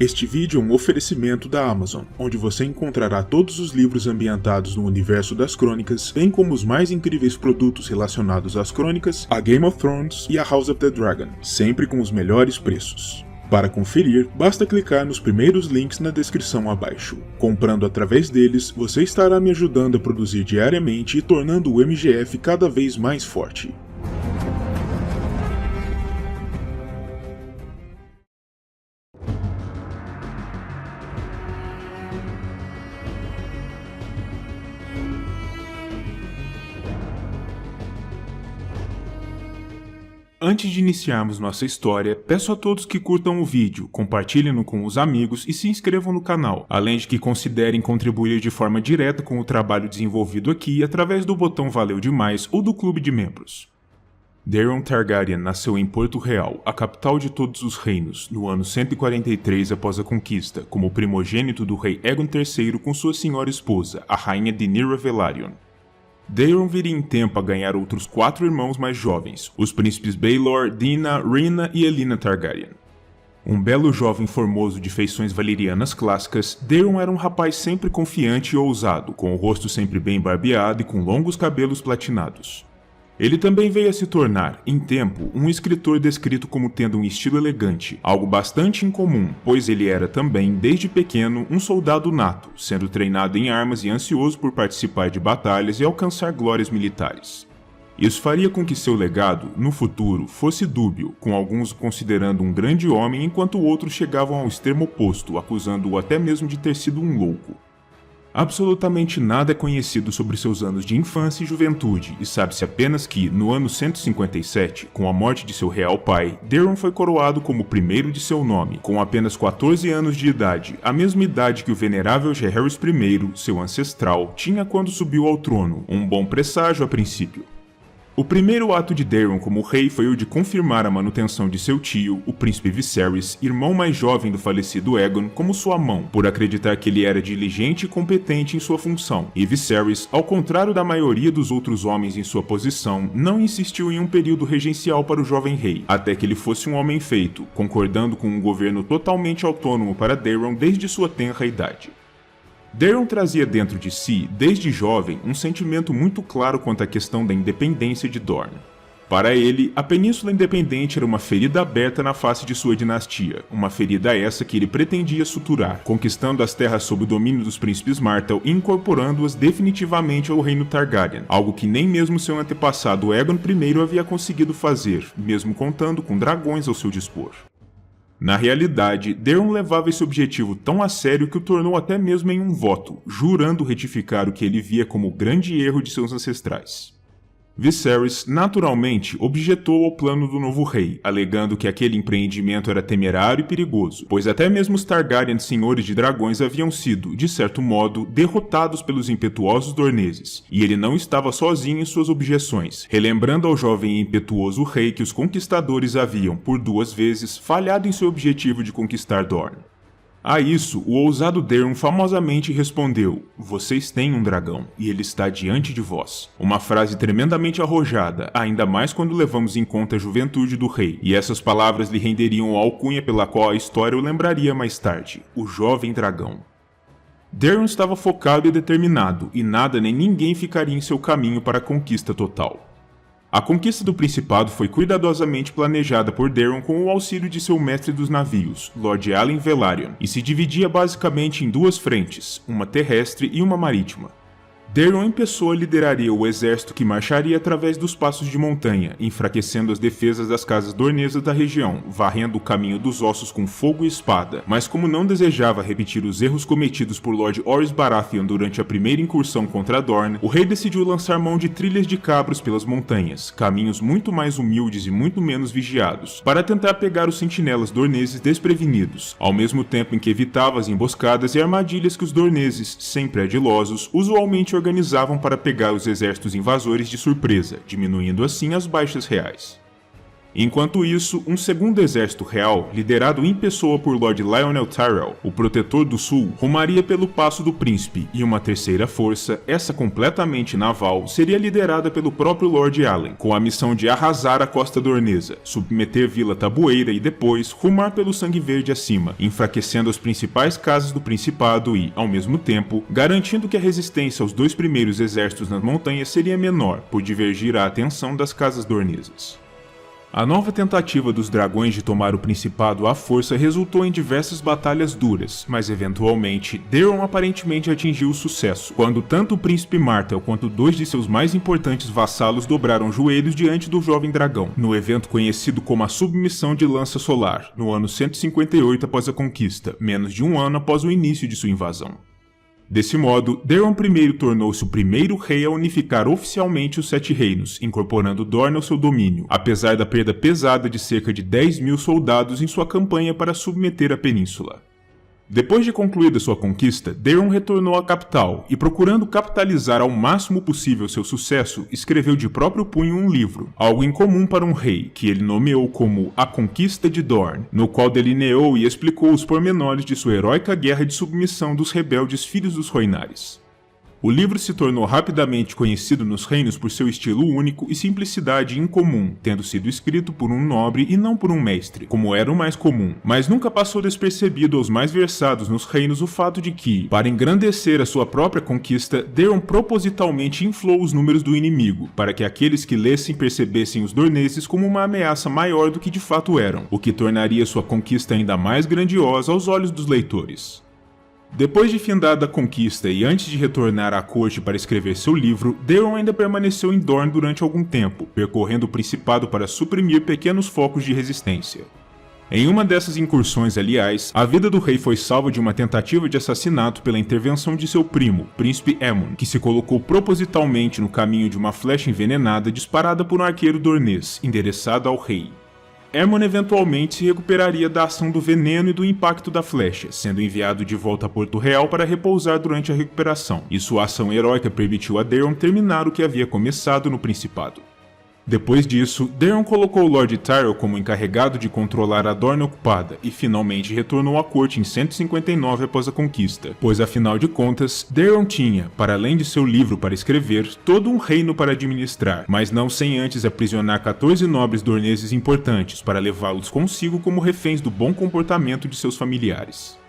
Este vídeo é um oferecimento da Amazon, onde você encontrará todos os livros ambientados no universo das crônicas, bem como os mais incríveis produtos relacionados às crônicas, a Game of Thrones e a House of the Dragon, sempre com os melhores preços. Para conferir, basta clicar nos primeiros links na descrição abaixo. Comprando através deles, você estará me ajudando a produzir diariamente e tornando o MGF cada vez mais forte. Antes de iniciarmos nossa história, peço a todos que curtam o vídeo, compartilhem-no com os amigos e se inscrevam no canal, além de que considerem contribuir de forma direta com o trabalho desenvolvido aqui através do botão Valeu Demais ou do Clube de Membros. Daeron Targaryen nasceu em Porto Real, a capital de todos os reinos, no ano 143 após a conquista, como primogênito do rei Aegon III com sua senhora esposa, a rainha Rhaenyra Velaryon. Daeron viria em tempo a ganhar outros 4 irmãos mais jovens, os príncipes Baelor, Dina, Rhaena e Elena Targaryen. Um belo jovem formoso de feições valerianas clássicas, Daeron era um rapaz sempre confiante e ousado, com o rosto sempre bem barbeado e com longos cabelos platinados. Ele também veio a se tornar, em tempo, um escritor descrito como tendo um estilo elegante, algo bastante incomum, pois ele era também, desde pequeno, um soldado nato, sendo treinado em armas e ansioso por participar de batalhas e alcançar glórias militares. Isso faria com que seu legado, no futuro, fosse dúbio, com alguns o considerando um grande homem enquanto outros chegavam ao extremo oposto, acusando-o até mesmo de ter sido um louco. Absolutamente nada é conhecido sobre seus anos de infância e juventude, e sabe-se apenas que, no ano 157, com a morte de seu real pai, Daeron foi coroado como o primeiro de seu nome, com apenas 14 anos de idade, a mesma idade que o venerável Jaehaerys I, seu ancestral, tinha quando subiu ao trono, um bom presságio a princípio. O primeiro ato de Daeron como rei foi o de confirmar a manutenção de seu tio, o príncipe Viserys, irmão mais jovem do falecido Aegon, como sua mão, por acreditar que ele era diligente e competente em sua função, e Viserys, ao contrário da maioria dos outros homens em sua posição, não insistiu em um período regencial para o jovem rei, até que ele fosse um homem feito, concordando com um governo totalmente autônomo para Daeron desde sua tenra idade. Daeron trazia dentro de si, desde jovem, um sentimento muito claro quanto à questão da independência de Dorne. Para ele, a Península Independente era uma ferida aberta na face de sua dinastia, uma ferida essa que ele pretendia suturar, conquistando as terras sob o domínio dos príncipes Martell e incorporando-as definitivamente ao reino Targaryen, algo que nem mesmo seu antepassado Aegon I havia conseguido fazer, mesmo contando com dragões ao seu dispor. Na realidade, Daeron levava esse objetivo tão a sério que o tornou até mesmo em um voto, jurando retificar o que ele via como o grande erro de seus ancestrais. Viserys, naturalmente, objetou ao plano do novo rei, alegando que aquele empreendimento era temerário e perigoso, pois até mesmo os Targaryen senhores de dragões haviam sido, de certo modo, derrotados pelos impetuosos dorneses, e ele não estava sozinho em suas objeções, relembrando ao jovem e impetuoso rei que os conquistadores haviam, por 2 vezes, falhado em seu objetivo de conquistar Dorne. A isso, o ousado Daeron famosamente respondeu: "Vocês têm um dragão, e ele está diante de vós." Uma frase tremendamente arrojada, ainda mais quando levamos em conta a juventude do rei, e essas palavras lhe renderiam a alcunha pela qual a história o lembraria mais tarde: o Jovem Dragão. Daeron estava focado e determinado, e nada nem ninguém ficaria em seu caminho para a conquista total. A conquista do Principado foi cuidadosamente planejada por Daeron com o auxílio de seu mestre dos navios, Lord Alyn Velaryon, e se dividia basicamente em 2 frentes, uma terrestre e uma marítima. Daeron em pessoa lideraria o exército que marcharia através dos passos de montanha, enfraquecendo as defesas das casas dornesas da região, varrendo o caminho dos ossos com fogo e espada, mas como não desejava repetir os erros cometidos por Lord Orys Baratheon durante a primeira incursão contra Dorne, o rei decidiu lançar mão de trilhas de cabros pelas montanhas, caminhos muito mais humildes e muito menos vigiados, para tentar pegar os sentinelas dorneses desprevenidos, ao mesmo tempo em que evitava as emboscadas e armadilhas que os dorneses, sempre ardilosos, usualmente organizavam para pegar os exércitos invasores de surpresa, diminuindo assim as baixas reais. Enquanto isso, um segundo exército real, liderado em pessoa por Lord Lionel Tyrell, o Protetor do Sul, rumaria pelo Passo do Príncipe, e uma terceira força, essa completamente naval, seria liderada pelo próprio Lord Allen, com a missão de arrasar a costa dornesa, submeter Vila Tabueira e depois rumar pelo Sangue Verde acima, enfraquecendo as principais casas do Principado e, ao mesmo tempo, garantindo que a resistência aos dois primeiros exércitos nas montanhas seria menor, por divergir a atenção das casas dornesas. A nova tentativa dos dragões de tomar o Principado à força resultou em diversas batalhas duras, mas eventualmente, Daeron aparentemente atingiu o sucesso, quando tanto o Príncipe Martell quanto dois de seus mais importantes vassalos dobraram joelhos diante do jovem dragão, no evento conhecido como a Submissão de Lança Solar, no ano 158 após a conquista, menos de um ano após o início de sua invasão. Desse modo, Daeron I tornou-se o primeiro rei a unificar oficialmente os Sete Reinos, incorporando Dorne ao seu domínio, apesar da perda pesada de cerca de 10.000 soldados em sua campanha para submeter a península. Depois de concluída sua conquista, Daeron retornou à capital e, procurando capitalizar ao máximo possível seu sucesso, escreveu de próprio punho um livro, algo incomum para um rei, que ele nomeou como A Conquista de Dorne, no qual delineou e explicou os pormenores de sua heróica guerra de submissão dos rebeldes Filhos dos Rhoynares. O livro se tornou rapidamente conhecido nos reinos por seu estilo único e simplicidade incomum, tendo sido escrito por um nobre e não por um mestre, como era o mais comum, mas nunca passou despercebido aos mais versados nos reinos o fato de que, para engrandecer a sua própria conquista, Daeron propositalmente inflou os números do inimigo, para que aqueles que lessem percebessem os dorneses como uma ameaça maior do que de fato eram, o que tornaria sua conquista ainda mais grandiosa aos olhos dos leitores. Depois de findada a conquista e antes de retornar à corte para escrever seu livro, Daeron ainda permaneceu em Dorne durante algum tempo, percorrendo o Principado para suprimir pequenos focos de resistência. Em uma dessas incursões, aliás, a vida do rei foi salva de uma tentativa de assassinato pela intervenção de seu primo, Príncipe Aemon, que se colocou propositalmente no caminho de uma flecha envenenada disparada por um arqueiro dornês, endereçada ao rei. Aemon eventualmente se recuperaria da ação do veneno e do impacto da flecha, sendo enviado de volta a Porto Real para repousar durante a recuperação, e sua ação heróica permitiu a Daeron terminar o que havia começado no Principado. Depois disso, Daeron colocou Lord Tyrell como encarregado de controlar a Dorne ocupada e finalmente retornou à corte em 159 após a conquista, pois afinal de contas, Daeron tinha, para além de seu livro para escrever, todo um reino para administrar, mas não sem antes aprisionar 14 nobres dorneses importantes para levá-los consigo como reféns do bom comportamento de seus familiares.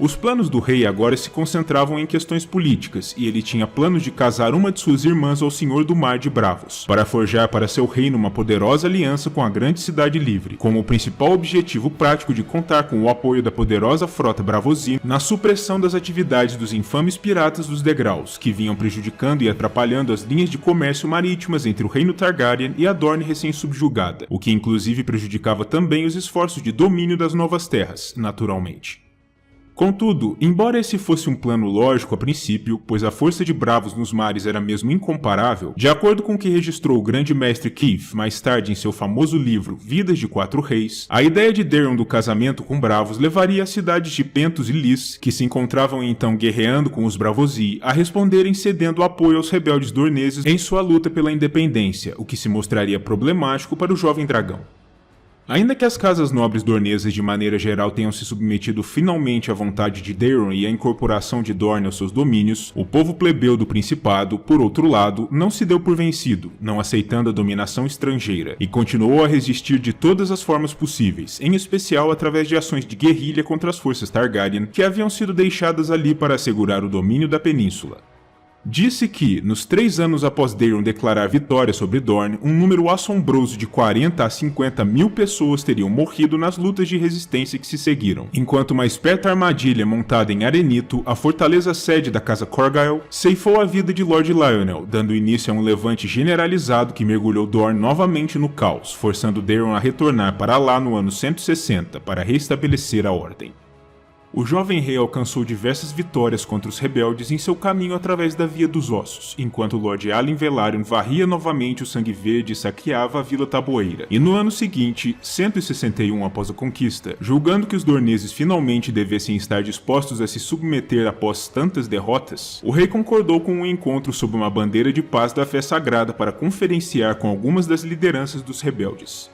Os planos do rei agora se concentravam em questões políticas, e ele tinha planos de casar uma de suas irmãs ao Senhor do Mar de Bravos, para forjar para seu reino uma poderosa aliança com a Grande Cidade Livre, com o principal objetivo prático de contar com o apoio da poderosa frota Braavosi na supressão das atividades dos infames piratas dos Degraus, que vinham prejudicando e atrapalhando as linhas de comércio marítimas entre o Reino Targaryen e a Dorne recém-subjugada, o que inclusive prejudicava também os esforços de domínio das novas terras, naturalmente. Contudo, embora esse fosse um plano lógico a princípio, pois a força de bravos nos mares era mesmo incomparável, de acordo com o que registrou o grande mestre Keith mais tarde em seu famoso livro Vidas de Quatro Reis, a ideia de Daeron do casamento com bravos levaria as cidades de Pentos e Lys, que se encontravam então guerreando com os Braavosi, a responderem cedendo apoio aos rebeldes dorneses em sua luta pela independência, o que se mostraria problemático para o jovem dragão. Ainda que as casas nobres dornesas de maneira geral tenham se submetido finalmente à vontade de Daeron e à incorporação de Dorne aos seus domínios, o povo plebeu do Principado, por outro lado, não se deu por vencido, não aceitando a dominação estrangeira, e continuou a resistir de todas as formas possíveis, em especial através de ações de guerrilha contra as forças Targaryen que haviam sido deixadas ali para assegurar o domínio da península. Disse que, nos 3 anos após Daeron declarar vitória sobre Dorne, um número assombroso de 40 a 50 mil pessoas teriam morrido nas lutas de resistência que se seguiram, enquanto uma esperta armadilha montada em Arenito, a fortaleza sede da Casa Corgyle, ceifou a vida de Lord Lionel, dando início a um levante generalizado que mergulhou Dorne novamente no caos, forçando Daeron a retornar para lá no ano 160 para restabelecer a ordem. O jovem rei alcançou diversas vitórias contra os rebeldes em seu caminho através da Via dos Ossos, enquanto Lord Alyn Velaryon varria novamente o Sangue Verde e saqueava a Vila Tabueira. E no ano seguinte, 161 após a conquista, julgando que os dorneses finalmente devessem estar dispostos a se submeter após tantas derrotas, o rei concordou com um encontro sob uma bandeira de paz da fé sagrada para conferenciar com algumas das lideranças dos rebeldes.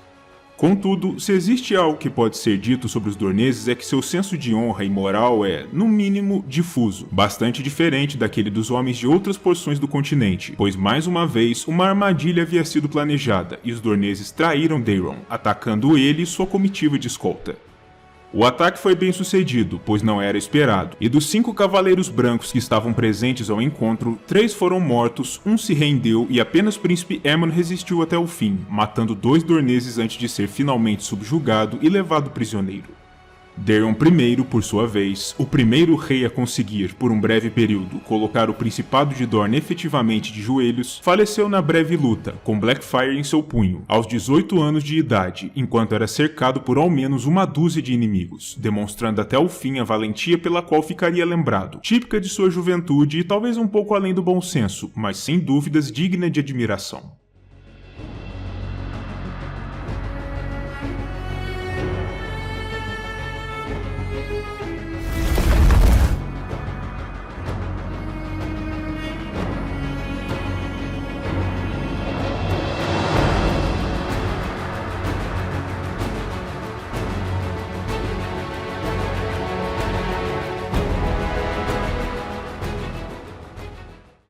Contudo, se existe algo que pode ser dito sobre os Dorneses é que seu senso de honra e moral é, no mínimo, difuso, bastante diferente daquele dos homens de outras porções do continente, pois mais uma vez uma armadilha havia sido planejada e os Dorneses traíram Daeron, atacando ele e sua comitiva de escolta. O ataque foi bem sucedido, pois não era esperado, e dos 5 cavaleiros brancos que estavam presentes ao encontro, 3 foram mortos, um se rendeu e apenas o príncipe Aemon resistiu até o fim, matando 2 Dorneses antes de ser finalmente subjugado e levado prisioneiro. Daeron I, por sua vez, o primeiro rei a conseguir, por um breve período, colocar o Principado de Dorne efetivamente de joelhos, faleceu na breve luta, com Blackfyre em seu punho, aos 18 anos de idade, enquanto era cercado por ao menos uma dúzia de inimigos, demonstrando até o fim a valentia pela qual ficaria lembrado, típica de sua juventude e talvez um pouco além do bom senso, mas sem dúvidas digna de admiração.